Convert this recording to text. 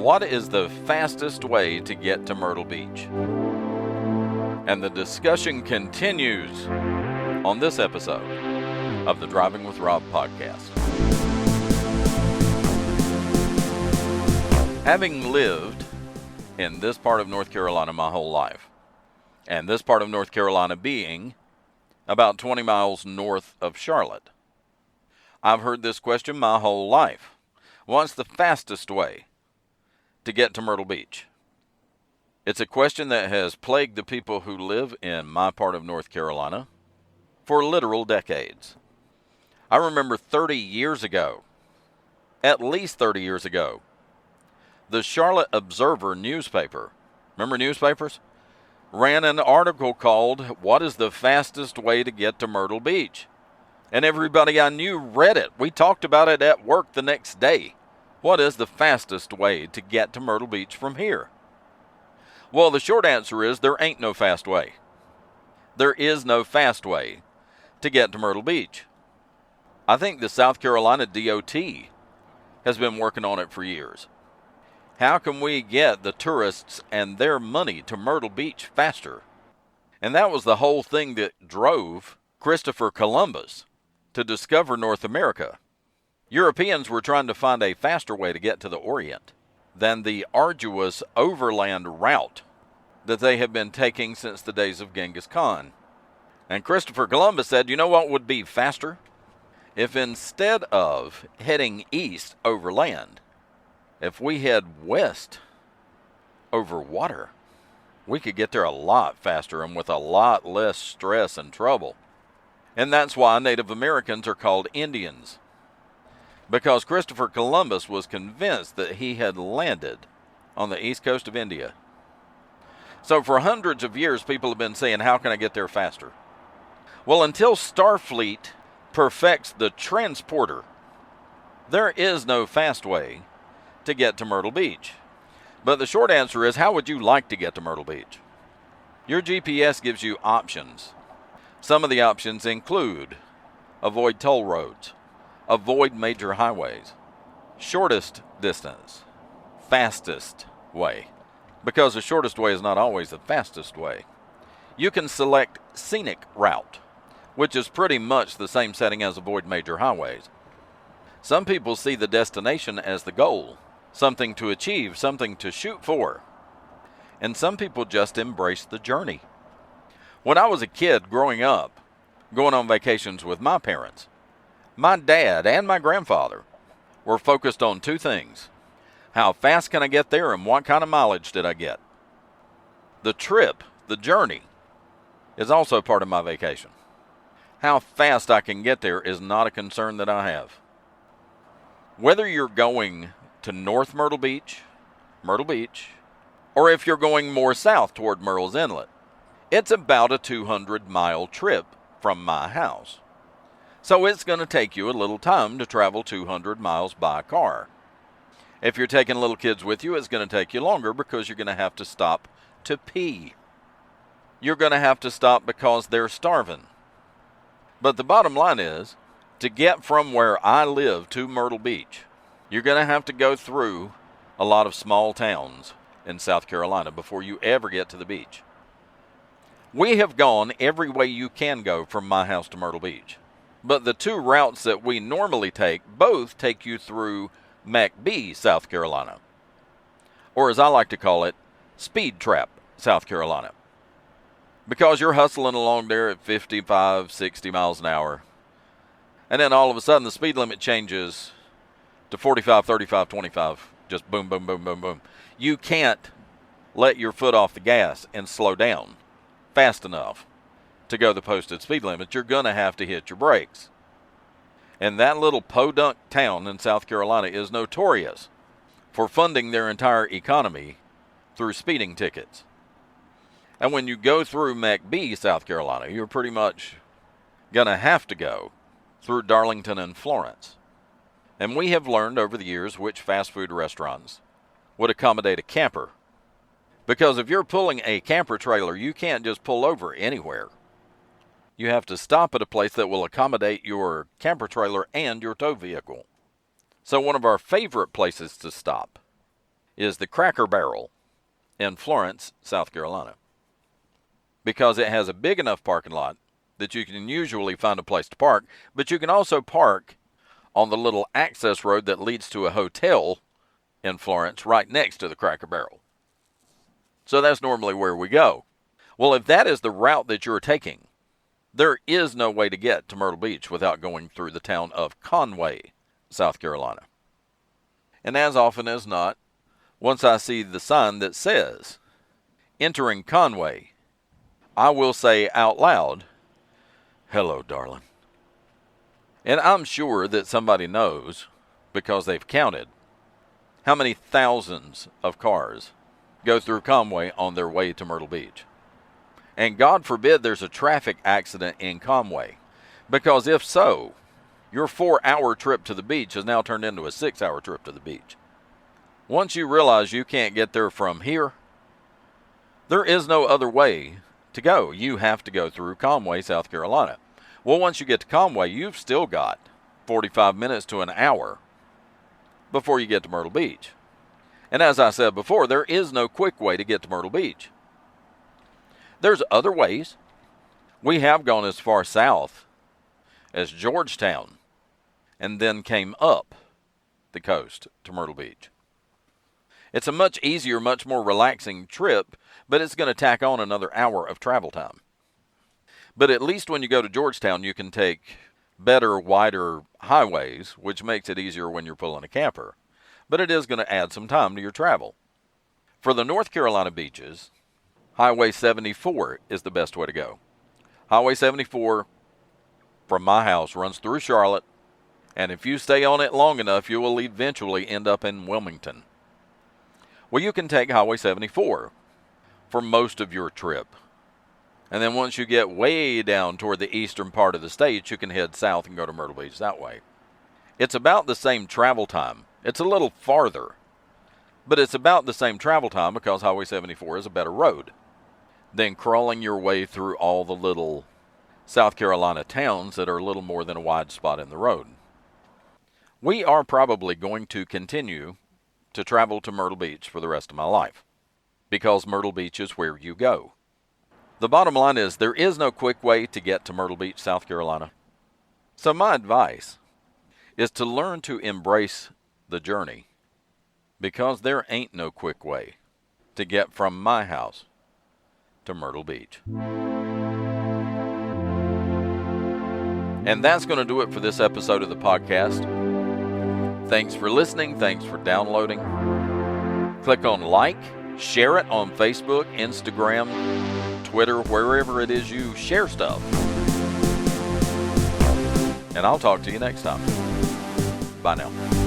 What is the fastest way to get to Myrtle Beach? And the discussion continues on this episode of the Driving with Rob podcast. Having lived in this part of North Carolina my whole life, and this part of North Carolina being about 20 miles north of Charlotte, I've heard this question my whole life. What's the fastest way to get to Myrtle Beach? It's a question that has plagued the people who live in my part of North Carolina for literal decades. I remember 30 years ago, at least 30 years ago, the Charlotte Observer newspaper, remember newspapers, ran an article called, "What is the fastest way to get to Myrtle Beach?" And everybody I knew read it. We talked about it at work the next day. What is the fastest way to get to Myrtle Beach from here? Well, the short answer is there ain't no fast way. There is no fast way to get to Myrtle Beach. I think the South Carolina DOT has been working on it for years. How can we get the tourists and their money to Myrtle Beach faster? And that was the whole thing that drove Christopher Columbus to discover North America. Europeans were trying to find a faster way to get to the Orient than the arduous overland route that they have been taking since the days of Genghis Khan. And Christopher Columbus said, you know what would be faster? If instead of heading east over land, if we head west over water, we could get there a lot faster and with a lot less stress and trouble. And that's why Native Americans are called Indians. Because Christopher Columbus was convinced that he had landed on the east coast of India. So for hundreds of years, people have been saying, how can I get there faster? Well, until Starfleet perfects the transporter, there is no fast way to get to Myrtle Beach. But the short answer is, how would you like to get to Myrtle Beach? Your GPS gives you options. Some of the options include avoid toll roads, avoid major highways, shortest distance, fastest way, because the shortest way is not always the fastest way. You can select scenic route, which is pretty much the same setting as avoid major highways. Some people see the destination as the goal, something to achieve, something to shoot for. And some people just embrace the journey. When I was a kid growing up, going on vacations with my parents, my dad and my grandfather were focused on two things. How fast can I get there and what kind of mileage did I get? The trip, the journey, is also part of my vacation. How fast I can get there is not a concern that I have. Whether you're going to North Myrtle Beach, or if you're going more south toward Murrells Inlet, it's about a 200-mile trip from my house. So it's going to take you a little time to travel 200 miles by car. If you're taking little kids with you, it's going to take you longer because you're going to have to stop to pee. You're going to have to stop because they're starving. But the bottom line is, to get from where I live to Myrtle Beach, you're going to have to go through a lot of small towns in South Carolina before you ever get to the beach. We have gone every way you can go from my house to Myrtle Beach. But the two routes that we normally take both take you through McBee, South Carolina. Or as I like to call it, Speed Trap, South Carolina. Because you're hustling along there at 55, 60 miles an hour. And then all of a sudden the speed limit changes to 45, 35, 25. Just boom, boom, boom, boom, boom. You can't let your foot off the gas and slow down fast enough to go the posted speed limit. You're going to have to hit your brakes. And that little podunk town in South Carolina is notorious for funding their entire economy through speeding tickets. And when you go through McBee, South Carolina, you're pretty much going to have to go through Darlington and Florence. And we have learned over the years which fast food restaurants would accommodate a camper. Because if you're pulling a camper trailer, you can't just pull over anywhere. You have to stop at a place that will accommodate your camper trailer and your tow vehicle. So one of our favorite places to stop is the Cracker Barrel in Florence, South Carolina, because it has a big enough parking lot that you can usually find a place to park, but you can also park on the little access road that leads to a hotel in Florence right next to the Cracker Barrel. So that's normally where we go. Well, if that is the route that you're taking, there is no way to get to Myrtle Beach without going through the town of Conway, South Carolina. And as often as not, once I see the sign that says, entering Conway, I will say out loud, "Hello, darling." And I'm sure that somebody knows, because they've counted, how many thousands of cars go through Conway on their way to Myrtle Beach. And God forbid there's a traffic accident in Conway, because if so, your 4-hour trip to the beach has now turned into a 6-hour trip to the beach. Once you realize you can't get there from here, there is no other way to go. You have to go through Conway, South Carolina. Well, once you get to Conway, you've still got 45 minutes to an hour before you get to Myrtle Beach. And as I said before, there is no quick way to get to Myrtle Beach. There's other ways. We have gone as far south as Georgetown and then came up the coast to Myrtle Beach. It's a much easier, much more relaxing trip, but it's going to tack on another hour of travel time. But at least when you go to Georgetown, you can take better, wider highways, which makes it easier when you're pulling a camper. But it is going to add some time to your travel. For the North Carolina beaches, Highway 74 is the best way to go. Highway 74 from my house runs through Charlotte, and if you stay on it long enough, you will eventually end up in Wilmington. Well, you can take Highway 74 for most of your trip. And then once you get way down toward the eastern part of the state, you can head south and go to Myrtle Beach that way. It's about the same travel time. It's a little farther, but it's about the same travel time because Highway 74 is a better road than crawling your way through all the little South Carolina towns that are a little more than a wide spot in the road. We are probably going to continue to travel to Myrtle Beach for the rest of my life because Myrtle Beach is where you go. The bottom line is there is no quick way to get to Myrtle Beach, South Carolina. So my advice is to learn to embrace the journey because there ain't no quick way to get from my house to Myrtle Beach. And that's going to do it for this episode of the podcast. Thanks for listening. Thanks for downloading. Click on like, share it on Facebook, Instagram, Twitter, wherever it is you share stuff. And I'll talk to you next time. Bye now.